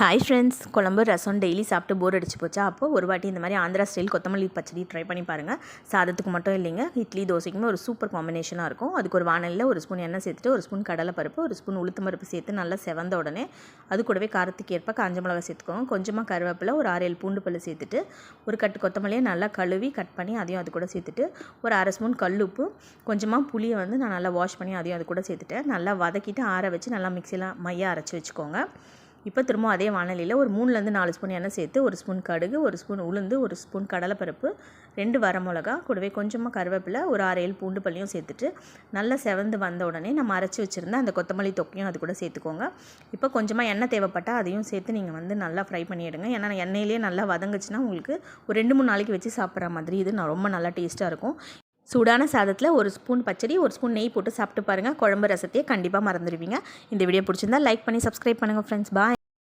Hi friends, குழம்பு ரசம் daily சாப்பிட்டு போர் அடிச்சு போச்சா? அப்போது ஒரு வாட்டி இந்த மாதிரி ஆந்திரா ஸ்டைல் கொத்தமல்லி பச்சடி ட்ரை பண்ணி பாருங்கள். சாதத்துக்கு மட்டும் இல்லைங்க, இட்லி தோசைக்குமே ஒரு சூப்பர் காம்பினேஷனாக இருக்கும். அதுக்கு ஒரு வானலில் ஒரு ஸ்பூன் எண்ணெய் சேர்த்துட்டு ஒரு ஸ்பூன் கடலைப்பருப்பு, ஒரு ஸ்பூன் உளுத்தம் பருப்பு சேர்த்து நல்லா செவந்த உடனே அது கூடவே காரத்துக்கு ஏற்ப காஞ்ச மிளகாய் சேர்த்துக்கோங்க. கொஞ்சமாக கருவேப்பிலை, ஒரு 6-7 பூண்டு பல்லு சேர்த்துட்டு ஒரு கட்டு கொத்தமல்லியை நல்லா கழுவி கட் பண்ணி அதையும் அது கூட சேர்த்துட்டு ஒரு அரை ஸ்பூன் கல்லுப்பு, கொஞ்சமாக புளியை நான் நல்லா வாஷ் பண்ணி அதையும் அது கூட சேர்த்துட்டேன். நல்லா வதக்கிட்டு ஆற வச்சு நல்லா மிக்சியில் மையாக அரைச்சி வச்சுக்கோங்க. இப்போ திரும்ப அதே வானலியில் ஒரு 3-4 ஸ்பூன் எண்ணெய் சேர்த்து ஒரு ஸ்பூன் கடுகு, ஒரு ஸ்பூன் உளுந்து, ஒரு ஸ்பூன் கடலைப்பருப்பு, 2 வரமிளகா, கூடவே கொஞ்சமாக கருவேப்பிலை, ஒரு 6-7 பூண்டு பல்லியும் சேர்த்துட்டு நல்லா செவந்து வந்த உடனே நம்ம அரைச்சி வச்சுருந்த அந்த கொத்தமல்லி தொக்கையும் அது கூட சேர்த்துக்கோங்க. இப்போ கொஞ்சமாக எண்ணெய் தேவைப்பட்டால் அதையும் சேர்த்து நீங்கள் நல்லா ஃப்ரை பண்ணிவிடுங்க. ஏன்னா எண்ணெயிலே நல்லா வதங்குச்சுன்னா உங்களுக்கு ஒரு 2-3 நாளைக்கு வச்சு சாப்பிட்ற மாதிரி இது ரொம்ப நல்லா டேஸ்ட்டாக இருக்கும். சூடான சாதத்தில் ஒரு ஸ்பூன் பச்சடி, ஒரு ஸ்பூன் நெய் போட்டு சாப்பிட்டு பாருங்கள். குழம்பு ரசத்தையே கண்டிப்பாக மறந்துடுவீங்க. இந்த வீடியோ பிடிச்சிருந்தா லைக் பண்ணி சப்ஸ்கிரைப் பண்ணுங்கள் ஃப்ரெண்ட்ஸ். பாய்.